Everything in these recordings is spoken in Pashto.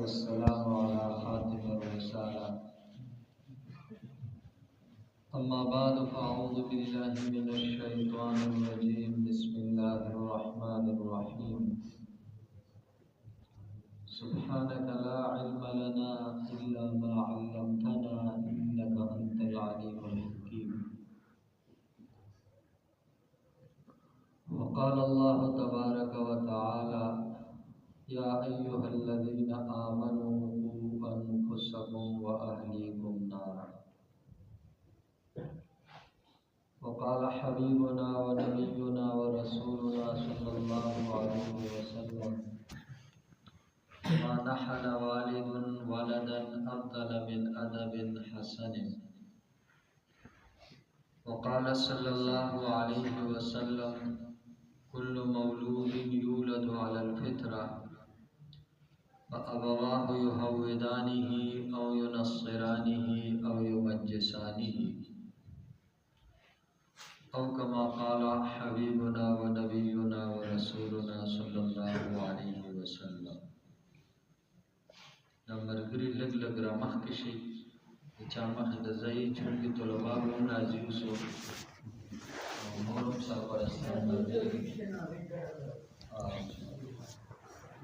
والسلام على خاتم الرسالة. أما بعد فأعوذ بالله من الشيطان الرجيم. بسم الله الرحمن الرحيم. سبحانك لا علم لنا إلا ما علمتنا إنك أنت العليم الحكيم. وقال الله تبارك وتعالى: يا أيها الذين آمنوا قوا أنفسكم وأهليكم نارا. وقال حبيبنا ونبينا ورسولنا صلى الله عليه وسلم: ما نحل والد ولدا أفضل من أدب حسن. وقال صلى الله عليه وسلم: كل مولود يولد على الفطرة فأبواه يهودانه أو ينصرانه أو يمجسانه، أو كما قال حبيبنا ونبينا ورسولنا صلى الله عليه وسلم. نمبرګری لګ لګ را مخکې شي چا مخې د ځای چونکې طلبا به هم راځي اوسو او نور هم سرپرستان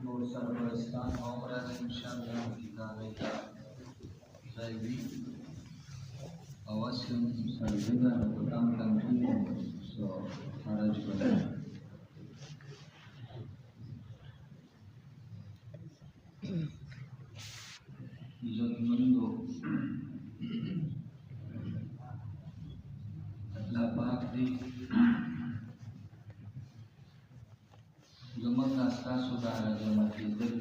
نور سرپرستان هم راځي انشاءالله کتابې ته ځای وي او اصل سرجګه نو په کام کنټرول سو حرج به عزتمندو الله پاک دی زمونږ ستاسو دا راجمع کېدل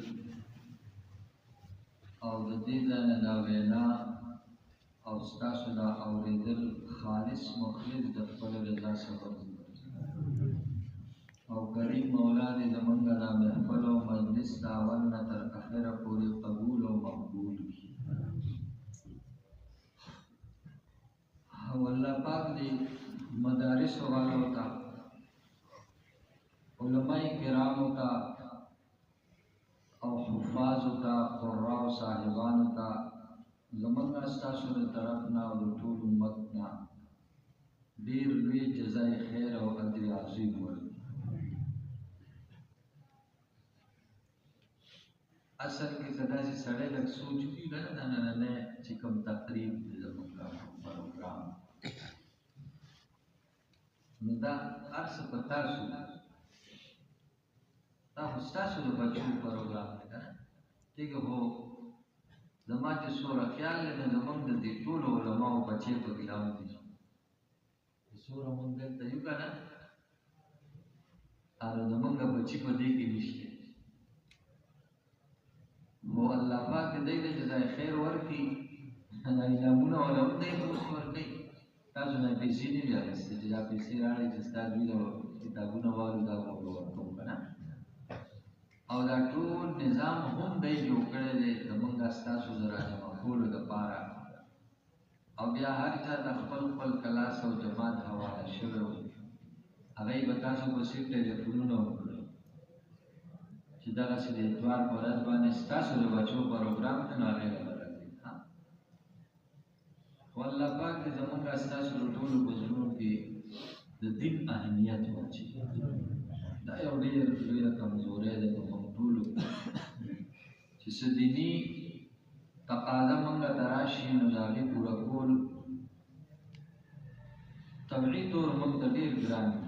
او د دې ځای نه دا وینا او ستاسو دا اورېدل خالص مخلص د خپل رضا سبب او کریم مولا دې زمونږ دا محفل او مجلس د اول نه تر اخره پورې قبول او مقبول کړي. او الله پاک دې مدارس والو ته علماء کرامو ته او حفاظ ته قراء صاحبانو ته زمونږ ستاسو د طرف نه او د ټول امت نه ډېر لوی جزای خیر او اجر عظیم ورکړي. اصل کې داسې سړی لږ سوچ وکړي که نه دا نننی چې کوم تقریب دی زمونږ پروګرام نو دا هر څه په تاسو دا خو ستاسو د بچو پروګرام دی که نه ټیک هو زما چې څومره خیال دی نو زمونږ د دې ټولو علماو بچې پکې هم دي څومره مونږ دلته یو که نه او زمونږ بچي په دې کې نشته نو الله پاک دې له جزای خیر ورکړي دا انعامونه ولا هم دی اوس ورکړي تاسو نه پیسې نه بیا راستي چې دا پیسې راړئ چې ستاسو د کتابونه والو دا به ورکوم که نه او دا ټول نظام هم دی جوړ کړی دی زمونږ ستاسو د راجمع کولو دپاره او بیا هر چا د خپل خپل کلاس او جماعت حواله شوی و هغه یې به تاسو پسې ټلیفونونه وکړئ چې دغسې د اتوار په ورځ باندې ستاسو د بچو پروګرام ته نو هغې له به راځئ خو الله پاک دې زمونږ ستاسو د ټولو په زړونو کې د دین اهمیت واچوي. دا یو ډېر لویه کمزورۍ ده په موږ ټولو چې څه دیني تقاضا موږ ته راشي نو د هغې پوره کول طبعي طور موږ ته ډېر ګران دي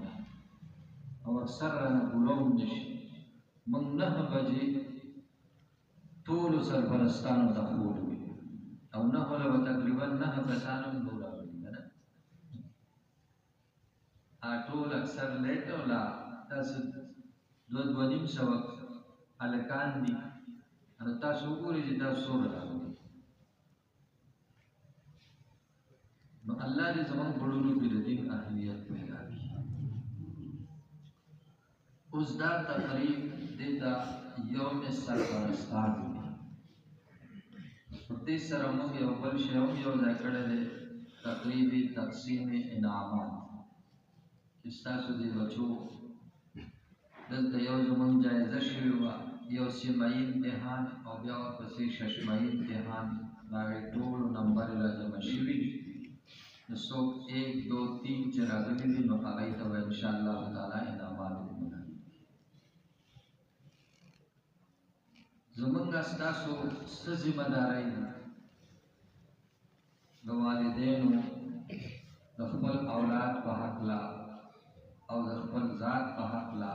او اکثر رانه پوره هم نه شي. موږ 9 بجې ټولو سرپرستانو ته خوب وي او 9 له به تقریبا 9 کسان هم نور راغلي که نه ټول اکثر لیټ او لا تاسو 2-2.5 سوه هلکان دي نو تاسو وګورئ چې تاسو څومره راغلي نو الله دې زموږ غړونو کې د دین اهمیت پیدا کړي. اوس دا تقریب دې ته یوم سرپرستان دی دې سره موږ یو بل شی هم یو ځای کړی دی تقریب تقسیم انعامات چې ستاسو دې بچو دلته یو زمونږ جایزه شوې وه یو سیمایي امتحان او بیا ورپسې ششمایي امتحان د هغې ټولو نمبر یې راجمع شوي نو څوک 1 2 3 چې راغلي دي نو هغوی ته به انشاءالله تعالی انعامات ومني. زمونږ ستاسو څه ذمه دارۍ دي د والدینو د خپل اولاد په هکله او د خپل ذات په هکله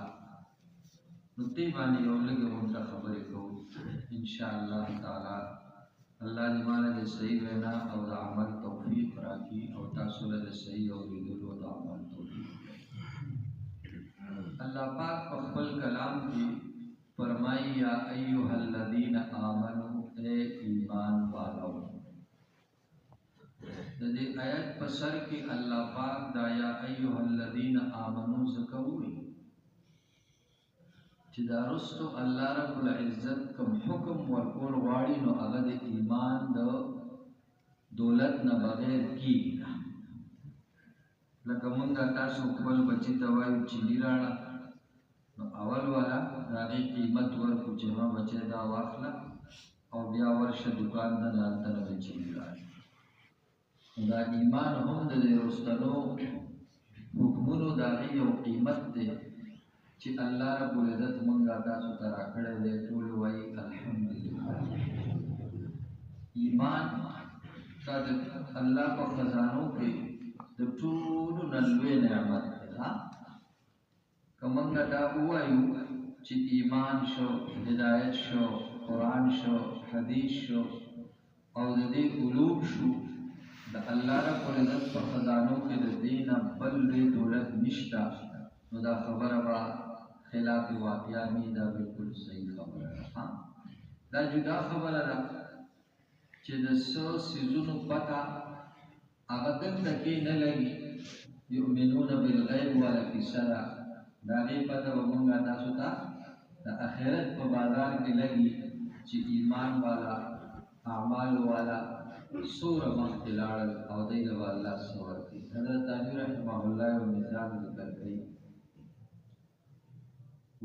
نو دې باندې یو لږې غونډه خبرې کوو انشاءالله تعالی. الله دې ماله د صحیح وینا او د عمل توفیق راکړي او تاسو له د صحیح اورېدلو او د عمل توفیق. الله پاک په خپل کلام کې فرمایي یا ایها الذین آمنوا اے ایمان والو. د دې آیت په سر کې الله پاک دا یا ایها الذین آمنوا ذکر وکړي چې دا رستو الله رب العزت کوم حکم ورکول غواړي نو هغه د ایمان د دولت نه بغیر کیږي. لکه مونږ تاسو خپل بچی ته وایو چینی راړه نو اول والا د هغې قیمت ورکړو چې ما بچی دا واخله او بیا ورشه دوکان ته نه هلته نه به چینی راړي. دا ایمان هم د دې رستنو حکمونو د هغې یو قیمت دی چې الله رب العزت مونږه تاسو ته راکړی دی. ټول وایي الحمدلله. ایمان دا د الله په خزانو کې د ټولو نه لوی نعمت دی. که مونږه دا ووایو چې ایمان شو، هدایت شو، قرآن شو، حدیث شو او د دې علوم شو، د الله رب العزت په خزانو کې د دې نه بل لوی دولت نشته نو دا خبره به خلاف واقعه نه. دا بالکل صحیح خبره ده. دا جدا خبره ده چې د څه څیزونو پته هغه دلته کې نه لګي. یؤمنون بالغیب والا کیسه ده، د هغې پته به مونږ تاسو ته د آخرت په بازار کې لګي چې ایمان والا اعمال والا څومره مخکې لاړل او دوی له به الله څه ورکړي. حضرت علي رحمه الله یو مثال ذکر کوي،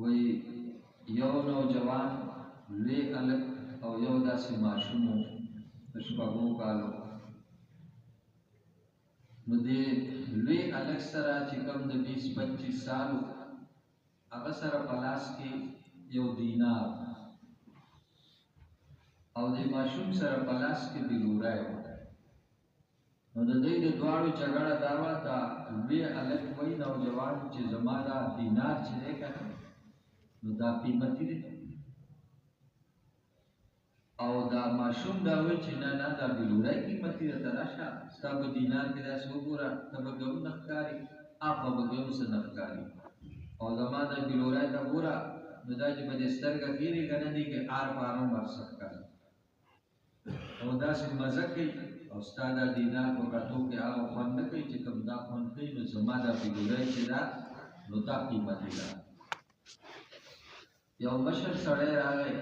وایي یو نوجوان لوی هلک او یو داسې ماشوم و د 6 کالو. نو دې لوی هلک سره چې کوم د 20-25 سالو هغه سره په لاس کې یو دینار او د ماشوم سره په لاس کې بلوری و. نو د دوی د دواړو جګړه دا وه، دا لوی هلک وایي نوجوان چې زما دا دینار چې دی که نو دا قیمتي دی، او دا ماشوم دا وایي چې نه نه دا بلوری قیمتي ده، ته راشه ستا په دینار کې داسې وګوره ته به ګرو نه ښکاري، اپه به ګرو څه نه ښکاري، او زما دا بلوری ته ګوره نو دا چې به دې سترګه کېږي که نه دي کې آر پار هم ورڅه ښکاري او داسې مزه کوي او ستا دا دینار په کتو کې هغه خوند نه کوي چې کوم دا خوند کوي. نو زما دا بلوری چې ده نو دا قیمتي ده. یو مشر سړی راغی،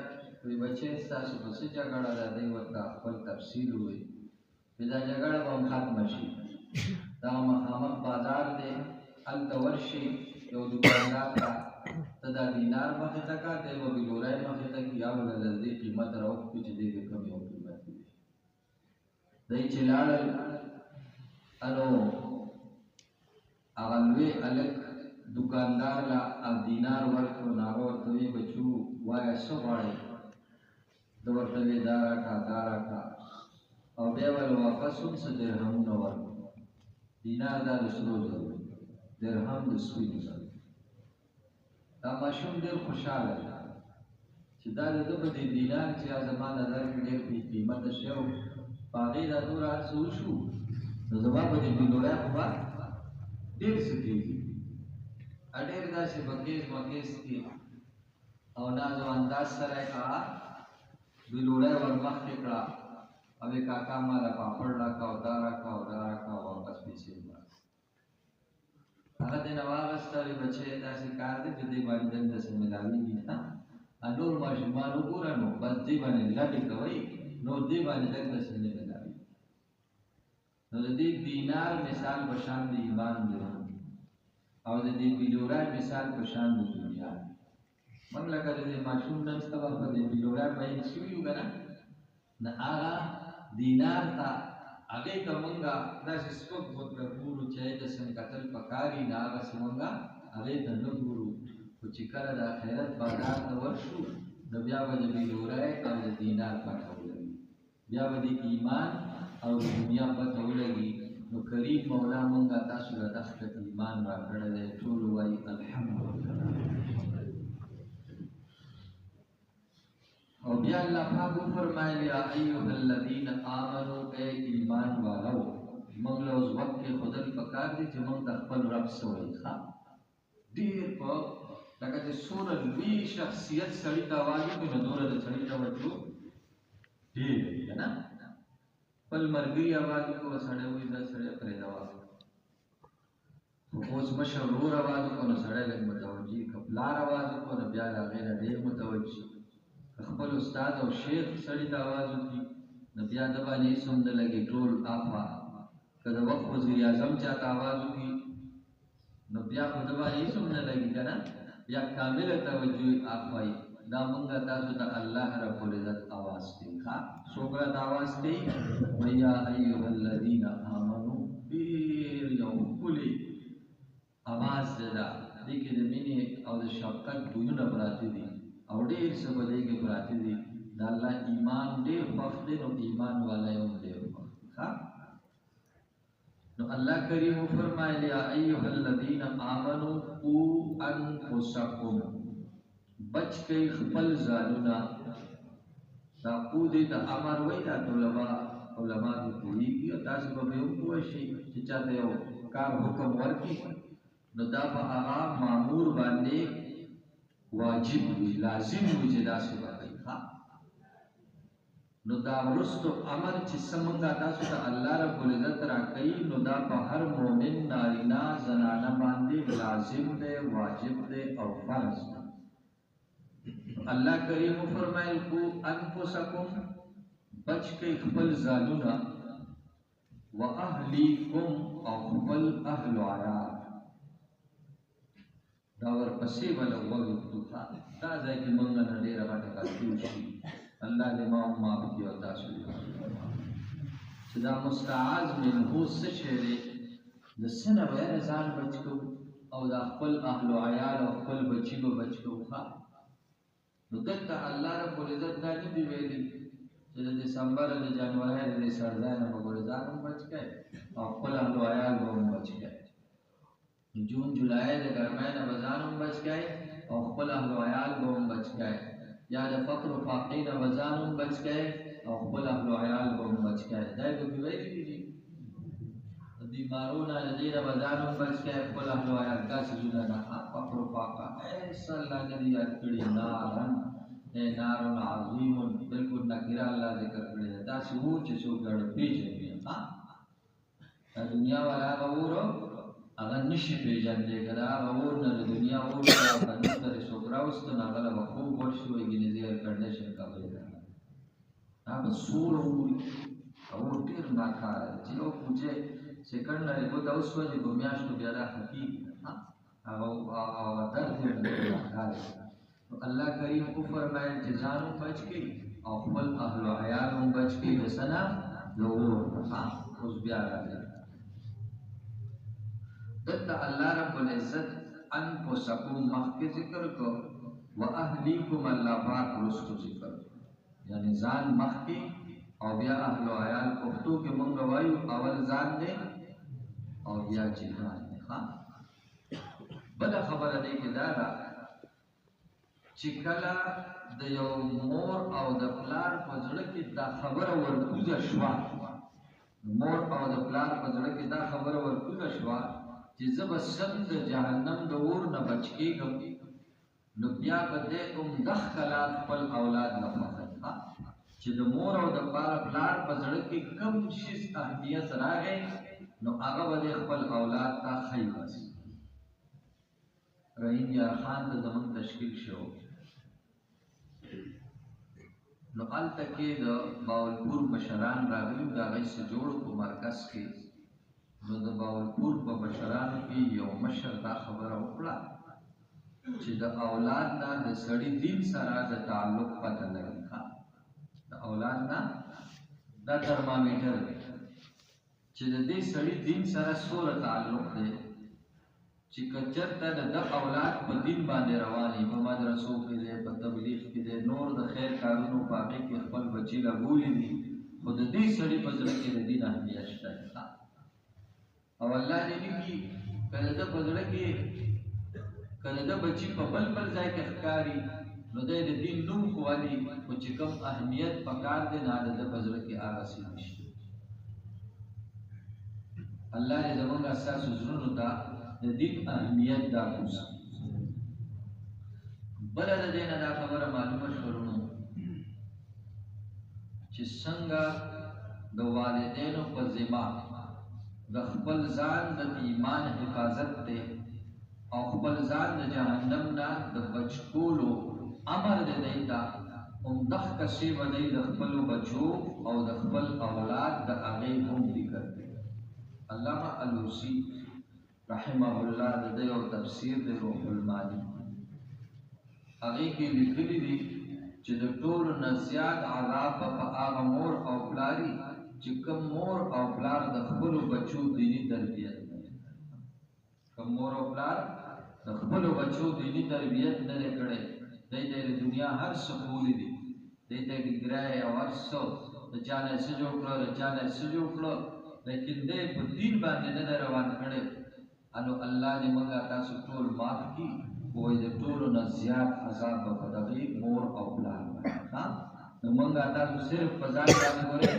وایي بچی ستاسو په څه جګړه ده؟ دی ورته خپل تفصیل ووایي. دا جګړه به هم ختمه شي، دا مخامخ بازار دی، هلته ورشي یو دوکاندار ته ته دا دینار مخې ته کړه، دی به بلوری مخې ته کړي، یا به له دې قیمت راوخلي چې دی به کوم یو قیمت وي. دی چې لاړل نو هغه لوی هلک دوکاندار له دینار ورکړو نو هغه ورته وایي بچو وایه څه غواړې؟ ده ورته وایي دا راکړه دا راکړه او بیا ول واپس هم څه درهمونه ورکړو. دینار دا د سرو زرو، درهم د سپینو زرو. دا ماشوم ډېر خوشحاله دی چې دا د ده په دې دینار چې زما نظر کې ډېر بې قیمته شی و، په هغې دا دومره هر څه وشو نو زما په دې بلوری خو به ډېر څه کېږي. ډېر داسې بکیز مکیز کې او ناز و انداز سره یې هغه بلوری ور مخکې کړه او یې کاکا ماله پاپړ راکړه او دا راکړه او دا راکړه او واپس پیسې وباسه. هغه دې نه واخېسته، وایي بچی داسې کار دی چې دې باندې دلته څه ملاوېږي نه، نور ماشومان وګوره نو بس دې باندې لټې کوئ نو دې باندې دلته څه نه ملاوېږي. نو د دې دینار مثال په شان د ایمان دی او د دې بلوری مثال په شان د دنیا دی. موږ لکه د ماشوم نن سبا په دې ویډیوګرام باندې شوي یو که نه نه هغه دینار ته هغې ته موږ داسې سپک ورته ګورو چې هغې ته څه کتل پکار وي نه هغسې موږ هغې ته نه ګورو خو چې کله د آخرت بازار ته ورشو نو بیا به د ویډیورای او د دینار پته ولګي بیا به د ایمان او د دنیا پته ولګي نو کریم مولا موږ تاسو له دغه ایمان راکړی دی ټول وایي الحمدلله او بیا الله پاک وفرمایل یا ایها الذین آمنوا ای ایمان والو موږ له اوس وخت کې خدای پکار دي چې موږ د خپل رب څه وایي ښه ډېر په لکه چې څومره لوی شخصیت سړي ته اواز وکړي نو دومره د سړي توجه ډېر وي که نه خپل ملګري اواز وکړو سړی وایي دا سړی پرېږده اواز خو اوس مشر ورور اواز وکړو نو سړی لږ متوجه که پلار اواز وکړو نو بیا د هغې نه ډېر متوجه خپل استاد او شیخ سړي ته اواز وکړي نو بیا د باندې هېڅ هم نه لګي ټول اخوا که د وخت وزیر اعظم چا ته اواز وکړي نو بیا خو د باندې هېڅ هم نه لګي که نه بیا کامله توجه اخوا دا موږ تاسو ته الله رب العزت اواز کوي ښه څوک راته اواز کوي ویا ایها الذین آمنو ډېر یو ښکلې اواز دی دا دې کې د مینې او د شفقت بویونه پراته دي او ډېر څه په دې کې پراته دي د الله ایمان ډېر خوښ دی نو ایمان والا یې هم ډېر خوښ دی ښه نو الله کریم فرمایلی یا ایها الذین آمنوا قوا انفسکم بچ کئ خپل ځانونه دا قو دې ته امر وایي دا علما دې پوهېږي او تاسو به یې هم پوه شئ چې چاته یو کار حکم ورکړي نو دا په هغه مامور باندې واجب وي لازم وي چې داسې به کوي نو دا وروستو امر چې څه موږ تاسو ته الله رب العزت راکوي نو دا په هر مؤمن نارینه زنانه باندې لازم دی واجب دی او فرض دی الله کریم فرمایل کو انفسکم بچ کئ خپل ځانونه واهلیکم او خپل اهل و عیال دا ورپسې بله وګورو دا ځای کې موږ نه ډېره غټه غلطي وشي الله دې ما هم معاف کړي او تاسو چې دا مستعاذ منه څه شی دی د څه نه به ځان بچ کوو او دا خپل اهل و عیال او خپل بچي به بچ کوو نو دلته الله رب العزت دا نه دي ویلي چې د دسمبر د جنوري د سړځای نه به ګورې ځان هم بچ کړئ او خپل اهل و عیال به هم بچ کړئ جون جولای د ګرمۍ نه به ځان هم بچ کړئ او خپل اهل و عیال به هم بچ کړئ یا د فقر و فاقې نه به ځان هم بچ کړئ او خپل اهل و عیال به هم بچ کړئ دا یې پکې ویلي دي د بیمارو نه د دې نه به ځان هم بچ کړئ خپل اهل و عیال دا څیزونه نه فقر و فاقه ایسا الله نه دي یاد کړي نارن نارن عظیم بالکل نکره الله ذکر کړی دی داسې اور چې څوک ګړه پېژني دا دنیا والا هغه اور هغه نشي پېژندلی که د هغه اور نه د دنیا اور ته ته څوک راوستو نو هغه له به خوب ورشي وایي ګینې زه ایر کنډیشن کولی دی هغه سوړ اور اور ډېر ناکاره دی چې یو کوچې سیکنډ لري ګوته وسوځي په میاشتو بیا دا ختېږي هغه درد یې ډېر ناکاره دی نو الله کریم کو فرمایل چې ځان هم بچ کړي او خپل اهل و عیال هم بچ کړي د څه نه د اور اوس بیا راځي دلته الله رب العزت انفسکم مخکې ذکر کو و اهلیکم الله پاک وروستو ذکر یعنی ځان مخکې او بیا اهل و عیال پښتو کې مونږ وایو اول ځان دی او بیا جهان دی بله خبره دی کې دا ده چې کله د یو مور او د پلار په زړه کې دا خبره ورکوزه شوه مور او د پلار په زړه کې دا خبره ورکوزه شوه چې زه به سم د جهنم د اور نه بچ کېږم نو بیا به دی عمده خلا خپل اولاد نه خوښوي چې د مور او د پلار په زړه کې کوم شیز اهمیت راغی نو هغه به دی خپل اولاد ته ښیي بس رحیم یار خان ته زموږ تشکیل شو نو هلته کې د باولپور مشران راغلي د هغوی څه جوړ په مرکز کې نو د باولپور په مشرانو کې یو مشر دا خبره وکړه چې د اولاد نه د سړي دین سره د تعلق پته لګي. د اولاد نه دا ترمامیټر دی چې د دې سړي دین سره څومره تعلق دی، چې که چېرته د اولاد په دین باندې رواني، په مدرسو کې دی، په تبلیغ کې دی، نور د خیر کارونو په هغې کې خپل بچي لګولي دي، خو د دې سړي په زړه کې د دین اهمیت شته. او الله دې وکړي که د ده په زړه کې که د ده بچي په بل ځای کې ښکاري نو دی د دین نوم خو ولي، خو چې کوم اهمیت پکار دی نه د ده په زړه کې هغسې نشته. الله دې زموږ ستاسو زړونو ته د دین اهمیت دا کوزي. بله د دې نه دا خبره معلومه شوه ورونو چې څنګه د والدینو په ذمه د خپل ځان د ایمان حفاظت دی او خپل ځان د جهنم نه د بچ کولو امر دی دی ته، همدغسې به دی د خپلو بچو او د خپل اولاد د هغې هم ذکر دی. علامه الوسی رحمه الله د دې یو تفسیر دی روح المانی، هغې کې لیکلي دي چې د ټولو نه زیات عذاب په هغه مور او پلاري چې کوم مور او پلار د خپلو بچو دیني تربیت نه دی کړی. کوم مور او پلار د خپلو بچو دیني تربیت نه دی کړی، دی ته د دنیا هر څه ښوولي دي، دی ته ډګری او هر څه د چا نه څه جوړ کړه د چا نه څه جوړ کړه، لیکن دی په دین باندې نه دی روان کړی. نو الله دې موږ تاسو ټول معاف کړي، وایي د ټولو نه زیات عذاب به په دغې مور او پلار باندې. نو موږ تاسو صرف په ځان باندې ګورئ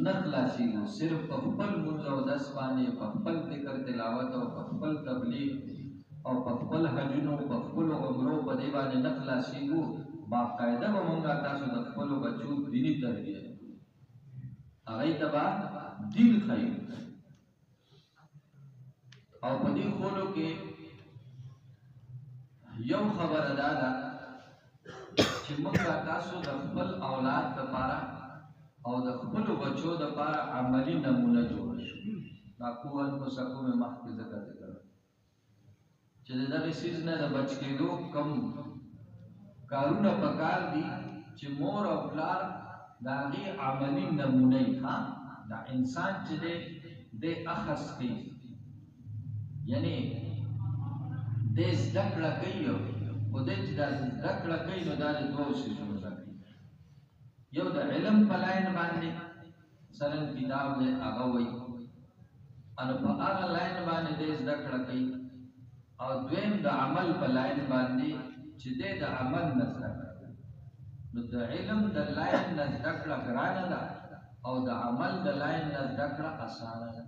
نه خلاصېږو، صرف په خپل لمونځ او دس باندې، په خپل ذکر تلاوت او په خپل تبلیغ او په خپل حجونو په خپلو عمرو په دې باندې نه خلاصېږو. باقاعده به موږ تاسو د خپلو بچو دیني تربیت هغې ته به دین ښیو. او په دې ښولو کې یو خبره دا ده چې موږ تاسو د خپل اولاد لپاره او د خپلو بچو لپاره عملي نمونه جوړ شو. دا قو انفسکم مې مخکې ذکر کړی چې د دغې څیز نه د بچ کېدو کوم کارونه پکار دي چې مور او پلار د هغې عملي نمونه یي. دا انسان چې دی دی اخذ کوي، یعنی دی زده کړه کوي، خو دی چې دا زده کړه کوي نو دا د دوو څیزونو زده کوي. یو د علم په لاین باندې مثلا کتاب دی هغه وایي، نو په هغه لاین باندې دی زده کړه کوي. او دویم د عمل په لاین باندې چې دی د عمل نه زده کړه کوي. نو د علم د لاین نه زده کړه ګرانه ده او د عمل د لاین نه زده کړه اسانه ده.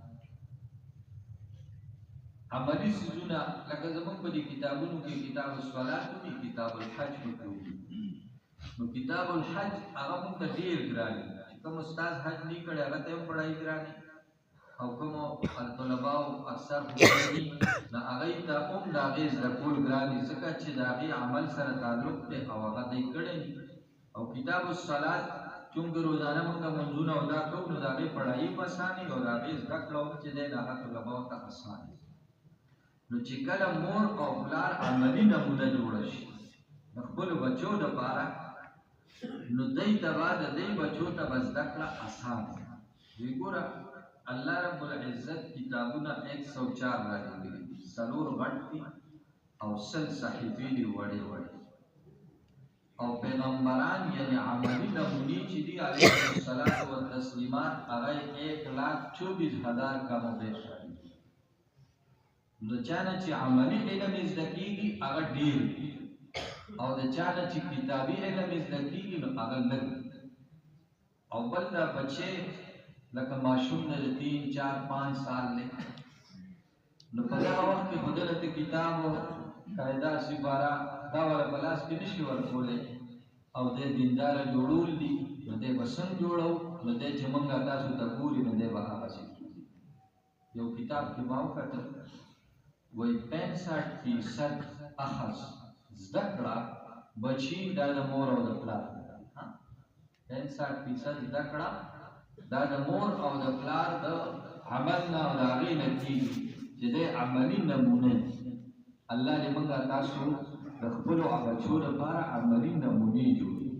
عملی څیزونه لکه زموږ په دې کتابونو کې کتاب الصلات دي، کتاب الحج پکې وي. نو کتاب الحج هغه موږ ته ډېر ګران دي، چې کوم استاد حج نه کړی هغه ته هم پړهایي ګران دي، او کومو طلباو اکثر پوهېږي نو هغوی ته هم د هغې زده کول ګران دي، ځکه چې د هغې عمل سره تعلق دی او هغه دی کړی دي. او کتاب الصلات چونکې روزانه موږ منځونه او دا کوو نو د هغې پړهایي هم اسانه وي او د هغې زده کړه هم چې دی د هغه طلباو ته اسانه وي. نو چې کله مور او پلار عملي نمونه جوړه شي د خپلو بچو دپاره، نو دی ته به د دی بچو ته به زده کړه اسانه وي. دوی ګوره الله رب العزت کتابونه 104 رالیږلي دي، 4 غټ دي او 100 صحیفې دي وړې وړې. او پیغمبران یعنی عملي نمونې چې دي علیهم الصلاة والتسلیمات هغه 1,24,000 کمو بیش رالیږلي. د چا نه چې عملي علم زده کېږي هغه ډېر دي، او د چا نه چې کتابي علم زده کېږي نو هغه لږ دي. او بل دا بچې لکه ماشوم نه د 3 4 5 سال دی، نو په دغه وخت کې خو دله ته کتاب او قاعده سپاره دا والا په لاس کې نشي ورکولی، او دی دینداره جوړول دي، نو دی به څنګه جوړو؟ نو دی چې موږ تاسو ته ګوري نو دی به هغسې کېږي. یو کتاب کې ما وکتل وایي 65% اخذ زده کړه بچي دا د مور او د پلار ده. 65% زده کړه دا د مور او د پلار د عمل نه او د هغې نه کېږي چې دی عملي نمونه. الله دې موږ تاسو د خپلو بچو لپاره عملي نمونې جوړي.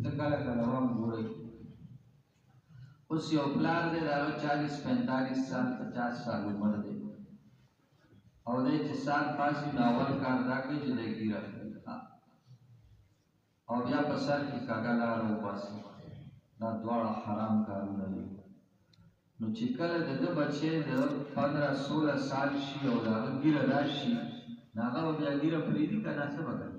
ته کله کله هم ګورئ اوس یو پلار دی د هغه 40-45 سال 50 سال عمر دی او دی چې سال پاسي نو اول کار دا کوي چې دی ګیره کوي او بیا په سر کې کاږه لاره وباسي. دا دواړه حرام کارونه دي. نو چې کله د ده بچی د 15-16 سال شي او د هغه ګیره راشي نو هغه به بیا ګیره پرېږدي که نه څه به کوي؟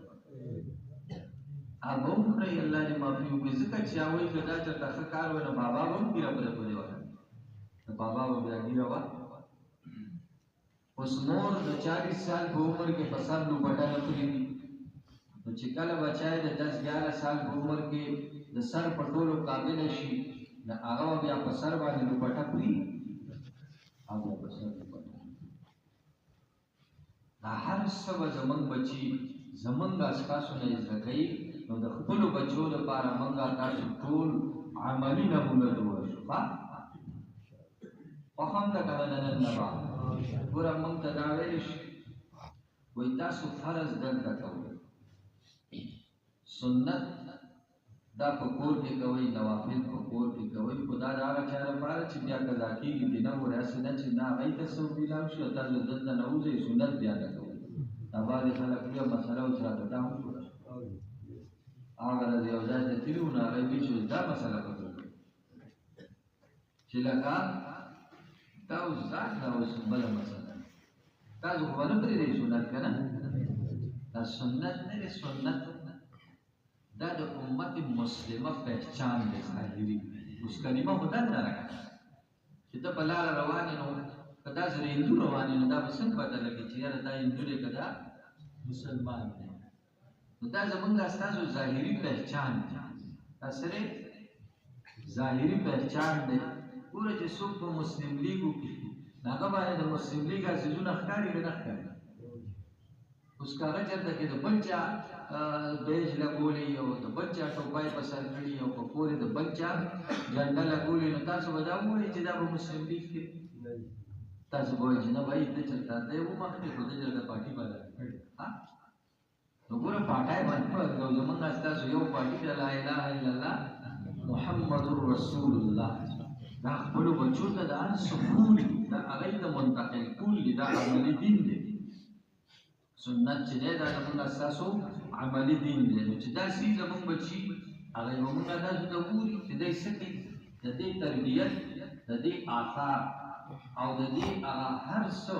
هغه به هم کړئ الله دې معافي وکړي. ځکه چې هغوی که دا چېرته ښه کار وی نو بابا به هم ګیره پرې وکړي نو بابا به بیا ګیره وه. اوس مور د 40 سال په عمر کې په سر لوپټه نه پرېږدي نو چې کله بچی د 10-11 سال په عمر کې د سر په ټولو قابله شي نو هغه به بیا په سر باندې لوپټه پرېږدي. هغه په سر لوپټه دا هر څه به زموږ بچي زموږ اشخاصو نه یې زده کوي. نو د خپلو بچو لپاره موږ تاسو ټول عملي نمونه جوړه شو. خوښ هم ده که نه نن سبا ګوره موږ ته دا ویلی شي وایي تاسو فرض دلته کوئ سنت دا په کور کې کوئ نوافل په کور کې کوئ خو دا د هغه چا لپاره چې بیا قضا کېږي دې نه ګورې هسې نه چې نه هغوی ته څه ومیلاو شي او تاسو دلته نه وځئ سنت بیا نه کوئ. دا بعضې خلک بیا مسله اوس راته دا هم جوړه هغه ورځ یو ځای ته تللي وو نو هغوی وایي چې دا مسله به کوو چې لکه دا اوس ځان دا اوس بله مسله تاسو خو به نه پرېږدئ سنت که نه دا سنت نه دی. سنت دا د امت مسلمه پہچان دی ظاهري. اوس کلمه خو دنده راکړه چې ته په لاره روان یې نو که دا سره هندو روان یې نو دا به څنګه پته لګي چې یاره دا هندو دی که دا مسلمان دی. نو دا زمونږ ستاسو ظاهري پہچان دی. دا سره ظاهري پہچان دی. ګوره چې څوک په مسلم لیګو کې هغه باندې د مسلم لیګ څیزونه ښکاري که نه ښکاري؟ اوس که هغه چېرته کې د بل چا بیج لګولی او د بل چا ټوپای په سر کړي او په کور یې د بل چا جنډه لګولې نو تاسو به دا ووایئ چې دا به مسلم لیګ کې تاسو به وایئ چې نه بھائی ته چېرته دی ومخکې خو ده چېرته پارټي بدله کړې. نو ګوره پاټی باندې او زمونږ ستاسو یو پارټي ده لا اله الا الله محمد رسول الله. دا خپلو بچو ته د هر څه کول دا هغوی ته منتقل کول دي. دا عملي دین دی. سنت چې دی دا زمونږ ستاسو عملي دین دی. نو چې داسې زمونږ بچي هغوی به مونږ تاسو ته ګوري چې دی څه کوي د دې تربیت د دې آثار او د دې هغه هر څه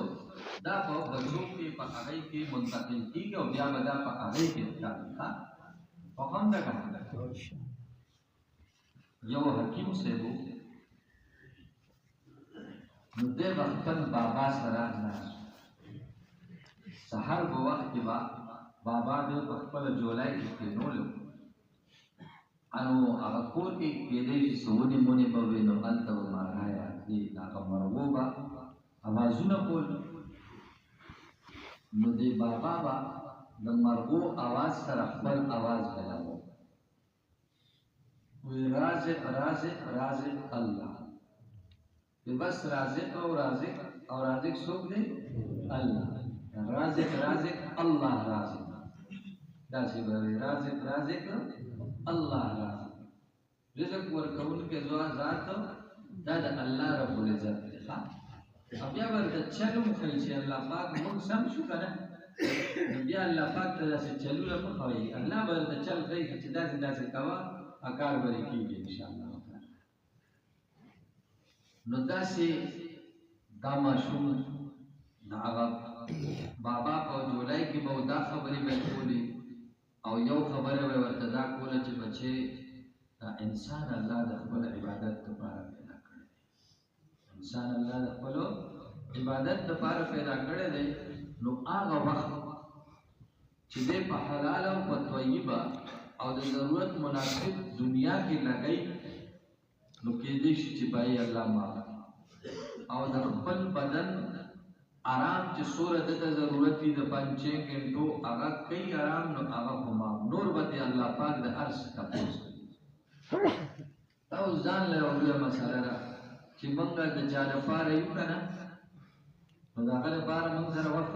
دا په بچو کې په هغوی کې منتقل کېږي او بیا به دا په هغوی کې ښکاري. خوښ هم ده که نه؟ یو حکیم صاحب و نو دی به خپل بابا سره ناست سحر په وخت کې به بابا دی په خپله جولای کې کښېنولی نو هغه کور کې کېدی شي څه ونې مونې به وي نو هلته به مرغۍ راتلې هغه مرغو به اوازونه کول نو دی بابا به د مرغو اواز سره خپل اواز بیانوه وی رازق رازق رازق الله بس رازق او رازق څوک دی؟ الله. رازق رازق الله رازق داسې به وي رازق رازق الله رازق. رزق ورکوونکی ذات دا د الله رب العزت دی. او بیا به ورته چل وښایي چې الله پاک موږ سم شو که نه نو بیا الله پاک ته داسې چلونه مه ښایي. الله به ورته چل ښایي چې داسې داسې کوه کار به دې کېږي انشاءالله. نو داسې دا ماشوم د هغه بابا په جولای کې به دا خبرې به یې کولې او یو خبره به یې ورته دا کوله چې بچې دا انسان الله د خپل عبادت لپاره پیدا کړی دی. انسان الله د خپلو عبادت لپاره پیدا کړی دی. نو هغه وخت چې دی په حلال او په طیبه او د ضرورت مناسب دنیا کې لګی نو کېدی شي چې به یې الله معاف او د خپل بدن آرام چې څومره دته ضرورت وي د 5-6 ګنټو هغه کوي آرام نو هغه خو معاف نور به دې الله پاک د هر څه تپوس کوي. دا اوس ځان له یوه لویه مسله ده چې موږ د چا لپاره یو که نه نو د هغه لپاره موږ سره وخت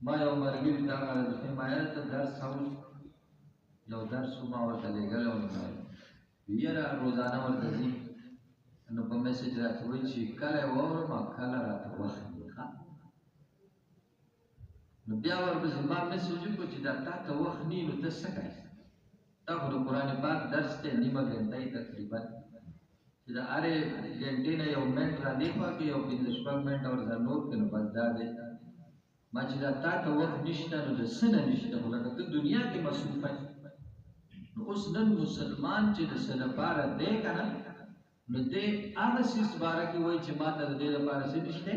ما یو ملګري ته راغلی ما ته درس هاوس یو درس ما ورته لېږلی و نو یاره روزانه ورته ځي نو په میسج راته وایي چې کله یې واورم او کله راته وخت وي نو بیا ورپسې ما میسج وکړو چې دا تا ته وخت نه وي نو ته څه کوې دا خو د قرآن پاک درس دی نیمه ګنټه یې تقریبا چې د هرې ګنټې نه یو منټ را دې خوا کې یو 15 منټه ورسره نور کړي نو بس دا دی ما چې دا تا ته وخت نشته نو د څه نه نشته خو لکه ته دنیا کې مصروفه نو اوس نن مسلمان چې د څه لپاره دی که نه نو دی هغه څیز باره کې وایي چې ما ته د دې لپاره څه نشته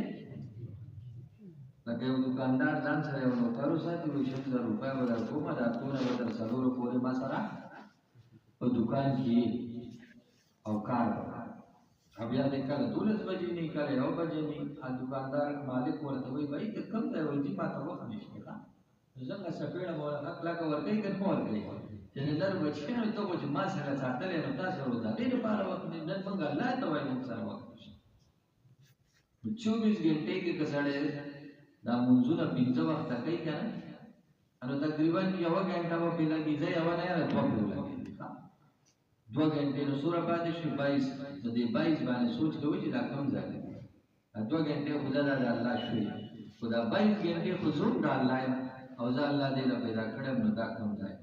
لکه یو دکاندار ځان سره یو نوکر وساتي وایي 100,000 روپۍ به درکوم دا ټوله به تر 4 پورې ما سره په دکان کې او کار او بیا دې کله 12 بجې نه کله 1 بجې نه دکاندار مالک ورته وایي بھائی ته کوم ځای وایي ما ته وخت نشته ښه څنګه سپېړه مو اخلاق ورکوي که نه ورکوي چې نظر بچی نو ته خو چې ما سره ساتلی نو تاسو ورو د دې لپاره وخت نه نن موږ الله ته وایو موږ سره وخت نشته نو 24 ګنټې کې که سړی دا منځونه 15 وخته کوي که نه نو تقریبا 1 ګنټه به پرې لګي زه یوه نه یاره 2 پرې لګي 2 ګنټې نو څومره پاتې شوي 22 نو دې 22 باندې سوچ کوئ چې دا کوم ځای دی 2 ګنټې خو دا د الله شوي خو دا 22 ګنټې خو زه هم د الله یم او زه الله دې له پیدا کړم نو دا کوم ځای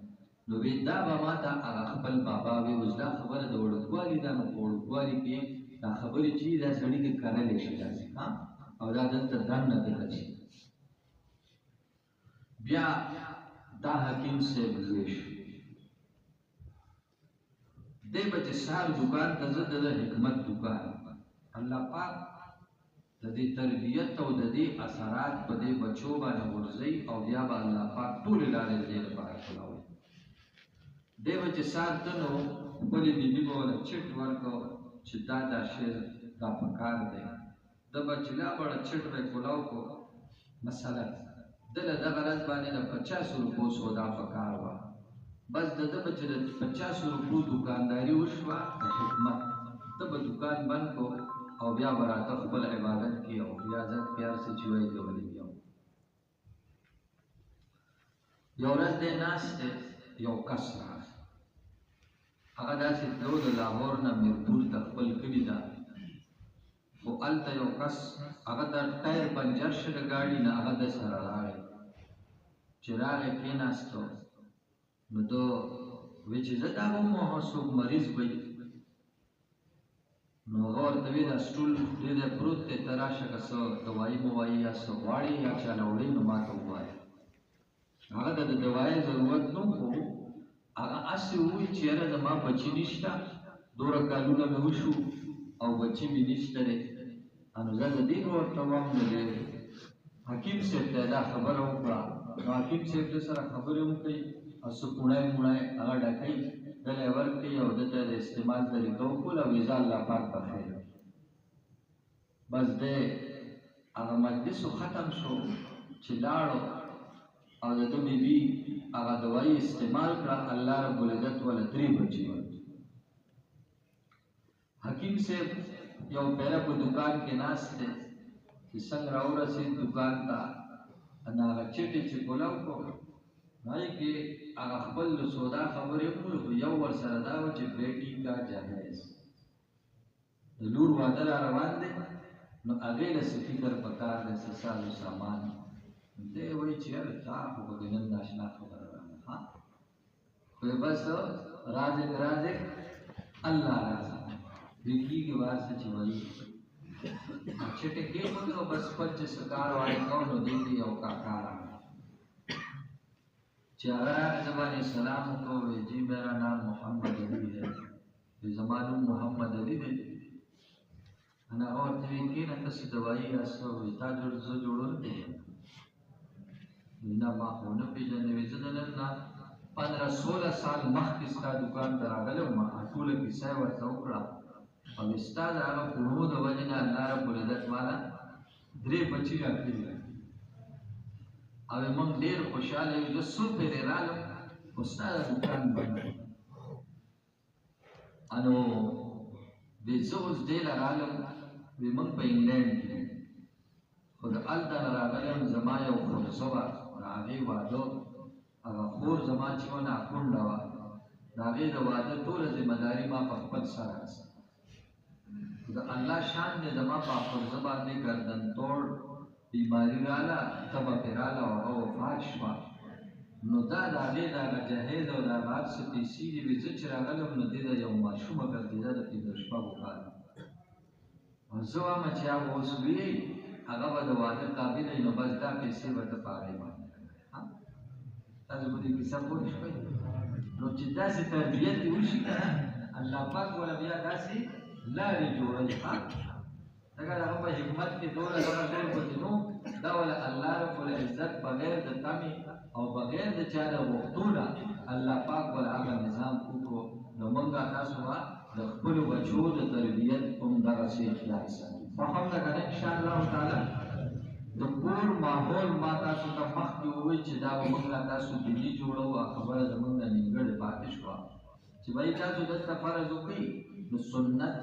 نو وی دا به ما ته هغه خپل بابا وی اوس دا خبره د وړوکوالي ده نو په وړوکوالي کې دا خبرې چې دا سړي کې کرلی شي داسې او دا دلته دننه دغه شي بیا دا حکیم صاحب لوی شو دی به چې سهار دکان ته زه د حکمت دکان الله پاک د دې تربیت او د دې اثرات په دې بچو باندې غورځوي او بیا به الله پاک ټولې لارې د دې لپاره خلاوي دی به چې سهار ته نو خپلې بیبي به ورله چټ ورکړو چې دا شی دا پکار دی ده به چې لا بړه چټ به یې کولاو کړو مثلا ده له دغه ورځ باندې د 50 روپو سودا پکار وه بس د ده به چې د 50 روپو دکانداري وشوه د حکمت ده به دکان بند کړو او بیا به راته خپل عبادت کې او ریاضت پیار سے چې وایي کولی بیا یو ورځ دی ناست دی یو کس راغی هغه داسې تلو د لاهور نه میرپور ته خپل کلي ده خو هلته یو کس هغه د ټایر پنچر شه د ګاډي نه هغه د سره راغی چې راغی کېناستو نو ده وی چې زه دا به مو څوک مریض وي نو هغه ورته وی دا سټول دې دی پروت دی ته راشه که څه دوایي موایي یا څه غواړې یا چاله وړې نو ما ته ووایه هغه ته د دوایي ضرورت نه خو هغه هسې ووایي چې یاره زما بچي نشته دومره کالونه مې وشو او بچي مې نشته دی نو زه د دې ورته وایم نو د حکیم صاحب ته دا خبره وکړه نو حکیم صاحب د سره خبرې وکړي او څه پوڼی موڼی هغه ډکوي دله یې ورکړي او ده ته د استعمال طریقه وکړو او ویزه الله پاک په خیر بس دی هغه مجلس ختم شو چې لاړو او د ده بیبي هغه دوایي استعمال کړه الله رب العزت وله 3 بچي حکیم صاحب یو پیره په دکان کې ناست دی چې څنګه راورسېد دکان ته هغه چټې چې کولاو کړو هغې کې هغه خپل د سودا خبرې وکړو خو یو ورسره دا وه چې بیټي کا جهیز د لور واده را روان دی نو هغې له څه فکر پکار دی څه سازو سامان دی وایي چې یاره تا خو به دې نن ناشنا خبره راغله خو یې بس رازق رازق الله رازق دې کېږي واسه چې وایي چټې کېښودې او بس خپل چې څه کار واړې کوم نو دې کې یو کاکا راغی چې هغه راغی زه باندې سلام وکړو وایي جی میرا نام محمد علی ہے وایي زما نوم محمد علی دی نو هغه ورته وایي کېنه ته څه دوایي یا څه وایي تا زه جوړول دی نه ما خو نه پېژنې وایي زه د نن نه 15-16 سال مخکې ستا دکان ته راغلی وم ټوله کیسه یې ورته وکړه او ستا د هغه کړنو د وجې نه الله رب العزت ماله 3 بچي راکړي او موږ ډېر خوشحاله یو زه څو پېرې رالم خو ستا د دکان بند نو وایي زه اوس دې له رالم وایي موږ په انګلینډ کې خو د هلته نه راغلی یم زما یو خرزه وه هغې واده هغه خور زما چې وه ناکونډه وه د هغې د واده ټوله ذمهداري ما په خپل سر اخیسته د الله شان دی زما په افرزه باندې ګردن توړ بیماري راله تبه پرې راله او هغه وفات شوه نو دا د هغې د هغه جهیز او د هغه هر څه پیسې دي وې زه چې راغلم نو دې د یو ماشومه ګرځېده د 15 شپږو کالو او زه وایم چې هغه اوس وي هغه به د واده قابله وي نو بس دا پیسې به ته په هغې باندې تاسو په دې کیسه پوه شوئ نو چې داسې تربیت دې وشي که نه الله پاک وله بیا داسې لارې جوړوي ځکه د هغه په حکمت کې دومره دغه ټول پکې نو دا وله الله رب العزت بغیر د تمې او بغیر د چا د غوښتونه الله پاک وله هغه نظام وکړو نو موږ تاسو به د خپلو بچو د تربیت هم دغسې خیال ساتو خوښم ده که نه انشاءالله تعالی د کور ماحول ما تاسو ته مخکې وویل چې دا به موږ له تاسو دیني جوړو خبره زموږ نه نیمګړې پاتې شوه چې بهی تاسو دلته فرض وکړئ نو سنت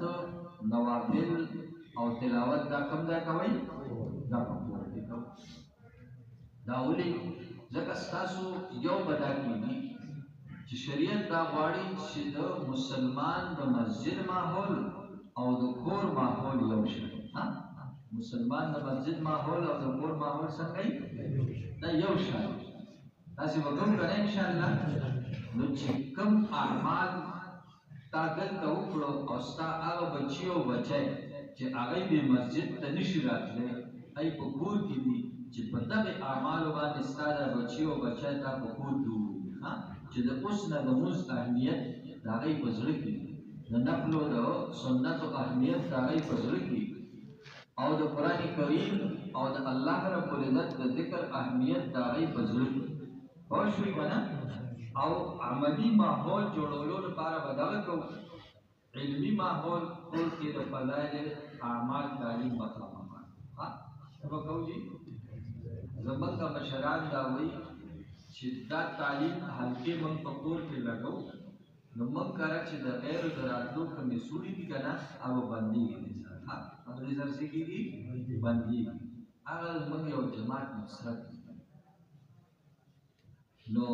نوافل او تلاوت دا کوم ځای کوئ دا په کور کې کوئ دا ولې ځکه ستاسو یو به دا کېږي چې شریعت دا غواړي چې د مسلمان د مسجد ماحول او د کور ماحول یو شي مسلمان د مسجد ماحول او د کور ماحول څنګه دا یو شان تاسې به کوم که نه انشاءالله نو چې کوم اعمال تا دلته وکړو او ستا هغه بچي او بچی چې هغوی دې مسجد ته نشي راتلی ای په کور کې دي چې په دغې اعمالو باندې ستا دا بچي او بچی تا په کور کې وویني چې د اوس نه د مونځ اهمیت د هغوی په زړه کې د نفلو د سنتو اهمیت د هغوی په زړه کې او د قرآن کریم او د الله رب العزت د ذکر اهمیت د هغوی په زړه کې پوه شوئ که نه او عملی ماحول جوړولو لپاره به دغه کوو علمي ماحول کور کې د فضایل اعمال تعلیم به خامخا څه به کوو جي زموږ مشران دا وایي چې دا تعلیم حلقې موږ په کور کې لګو نو موږ کله چې د غیرو د راتلو کومې سوري دي که نه هغه بندېږي دې سره هغه دې سره څه کېږي بندېږي هغه زموږ یو جماعت نصرت نو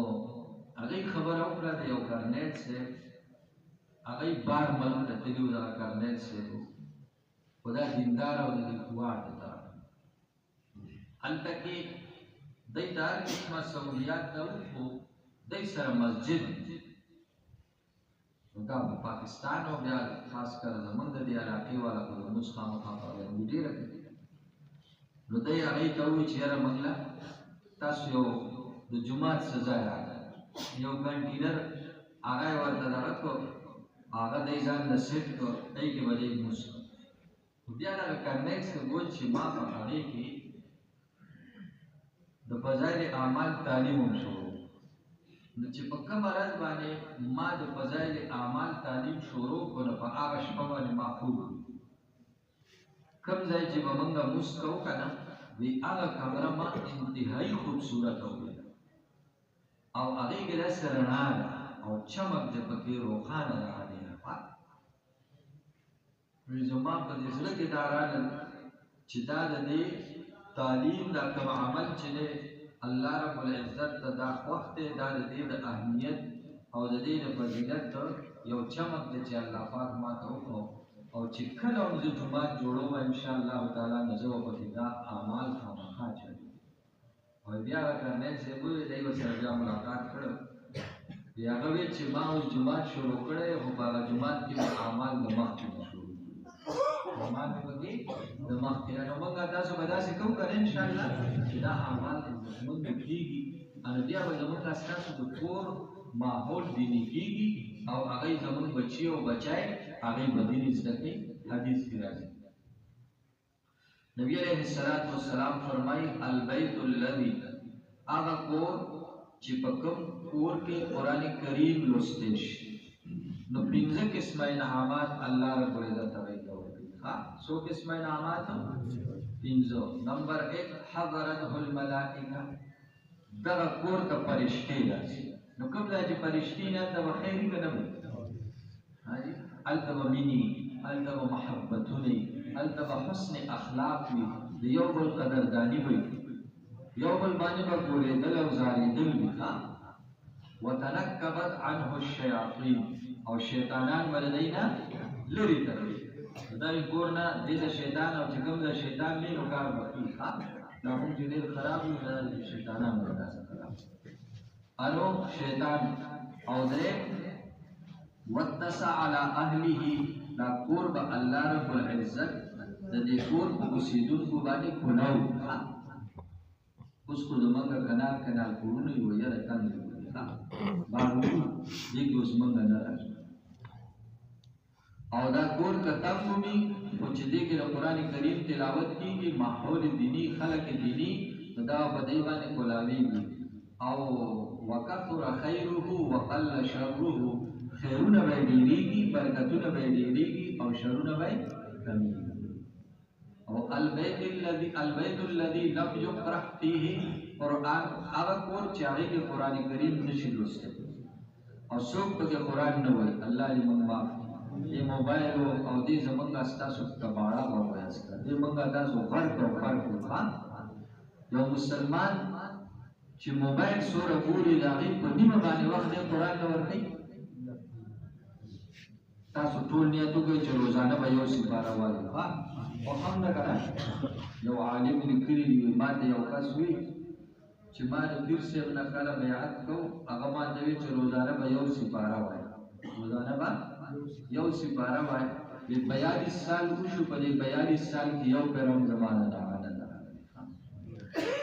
هغوی خبره وکړه د یو کرنیل صاحب هغوی بار ملک ته تللي وو دغه کرنیل صاحب خو دا دیندار او د دې کوواړ د طرف هلته کې دی د هر قسمه سهولیات ته خو دی سره مسجد نو دا په پاکستان او بیا خاص کر زموږ د دې علاقې والا خو د لمونځ خامخا پابندي ډېره کوي نو دی هغوی ته ووایي چې یاره موږ له تاسو یو د جومات څه ځای راکړه یو کنټینر هغه یې ورته دغه کړو هغه دی ځان له سیټ کړو دی کې به دی لمونځ کړو خو بیا دغه کرنیل صاحب وویل چې ما په هغې کې د فضایل اعمال تعلیم هم شروع نو چې په کومه ورځ باندې ما د فضایل اعمال تعلیم شروع کړو نو په هغه شپه باندې ما خوب کوم ځای چې به موږ لمونځ کوو که نه وی هغه کمره ما انتهایي خوبصورته ولیده او هغې کې داسې رڼا ده او چمک د پکې روښانه راغلی ده وی زما په دې زړه کې دا راغلل چې دا د دې تعلیم دا کوم عمل چې دی الله رب العزت ته دا خوښ دی دا د دې د اهمیت او د دې د فضیلت یو چمک دی چې الله پاک ما ته وکړو او چې کله هم زه جومات جوړوم انشاءالله تعالی نو زه به پکې دا اعمال خامخا چلوم او بیا هغه کرنیل صاحب وویل دی ورسره بیا ملاقات کړی بیا هغه ویل چې ما اوس جومات شروع کړی خو په هغه جومات کې به اعمال د مخکې نه شروع اعمال مې پکې د مخکې نه نو موږ تاسو به داسې کوو که نه انشاءالله چې دا اعمال زموږ کېږي نو بیا به زموږ ستاسو د کور ماحول دیني کېږي او هغوی زموږ بچي او بچی هغوی به دین زده کوي حدیث کې راځي نبی علیه السلام فرمایي البیت الذي هغه کور چې په کوم کور کې قرآن کریم لوستل شي نو 15 قسمه انعامات الله رب العزت هغوی ته ورکوي څو قسمه انعامات 15 نمبر 1 حضرته الملائکه دغه کور ته فرشتې راځي نو کوم ځای چې فرشتې نه هلته به خیر وي که نه وي هلته به مینې هلته به محبتونه وي هلته به حسن اخلاق وي د یو بل قدرداني به وي یو بل باندې به ګورېدل او زارېدل وي وتنکبت عنه الشیاطین او شیطانان به له دی نه لرې کوي دا وي کور نه دې د شیطان او چې کوم د شیطان وي نو کار به کړي دا هم چې ډېر خراب وي دا شیطانان به داسې خراب الو شیطان او درې واتسع على اهله دا کور به الله رب العزت د دې کور په اوسېدونکو باندې کوناو اوس خو زمونږ کنال کورونه یو یاره کم دي بارونه دې کې اوس مونږ نه راځو او دا کور که تم وي خو چې دې کې د قرآن کریم تلاوت کېږي ماحول دیني خلک دیني دا په دې باندې کولاویږي او وکثر خیره وقل شره خیرونه به ډېرېږي برکتونه به ډېرېږي او شرونه به کمیږي او البيت الذي لم يقرأ فيه قرآن هغه کور چې هغې کې قرآن کریم نشي لوستی او څوک پکې قرآن نه وایي الله دې موږ معاف دې موبایل او دې زمونږ ستاسو کباړه به وایاست کړه دې موږ تاسو غرق او فرق وکړه یو مسلمان چې موبایل سوره ګوري د هغې په نیمه باندې وخت دې قرآن نه ورکوي تاسو ټول نیت وکړئ چې روزانه به یو سپاره وایو او هم نه کنه یو عالم لیکلی دی ما ته یو کس وی چې ما د پیر صاحب نه کله بیعت کو هغه ما ته وی چې روزانه به یو سپاره وای روزانه به یو سپاره وای د 42 سال وشو په دې 42 سال کې یو پیرم زمانه نه غاړه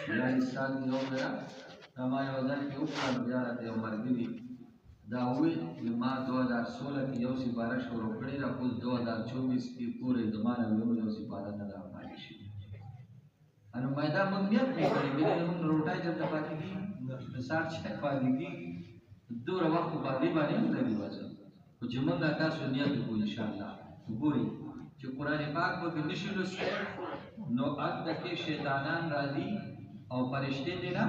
42 سال کې یو پیرم ما یو ځل کې وکړ بیا راته یو مرګري دا وی ما 2016 کې یو سپاره شروع کړی را اوس 2024 کې پورې زمانه یو سپاره نه راغلی شي انو مایدا مونږ نیت نه کړی بیا موږ روټای چې پاتې دي د سات چې پاتې دي دوه وخت باندې موږ لګي وځو او چې موږ تاسو نیت وکړو ان شاء الله وګورئ چې قران پاک په نشي لوستل نو اته کې شیطانان راځي او فرشتي دي نه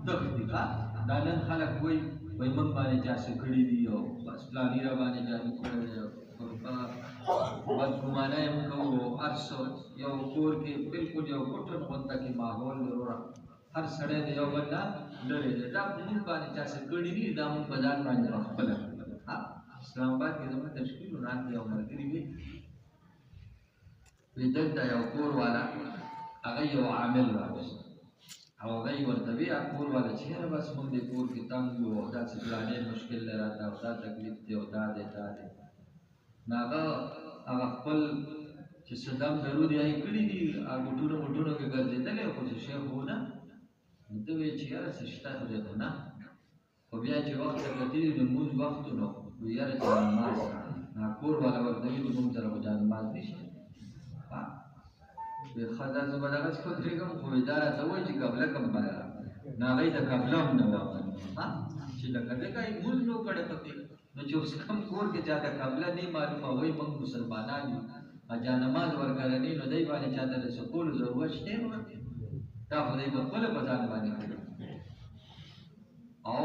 دغه دا نن خلک وایي وای موږ باندې جاسو کړی دی او بس پلاني را باندې جاسو کړی دی او بس ګمانه یې کوو ارسو یو کور کې بالکل یو کوټن غونډه کې ماحول ضرورت هر سړی دی یو بل لري دا موږ باندې جاسو کړی دی دا موږ په ځان باندې خپل اسلام آباد کې زموږ تشکیل وړاندې یو مرګري وي دلته یو کور والا هغه یو عامل راوست او غي ورته وی کور والا چې بس موږ دې کور کې تنګ یو دا څه پلانې مشکل راته او دا تکلیف دی او دا دې ناغه هغه خپل چې صدام ضروري یې کړی دي هغه ټولو کې ګرځېدل خو چې شیخ ونه نو وی چې یاره څه شته دې نه خو بیا چې وخت کېږي نو موږ وخت نو یاره چې نماز کور والا ورته وی موږ سره په نماز نشته به خدا زبردست څه کوي خو اداره ته وایي چې قبله کوم بل نه د قبله هم نه وایي چې لکه دغه موږ نو کړه پکې نو چې اوس کوم کور کې چاته قبله نه معلومه وایي موږ مسلمانان یو اجا نماز ورکړنی نو دای باندې چاته د سکول ضرورت شته نو دا خو دې په خپل بازار باندې او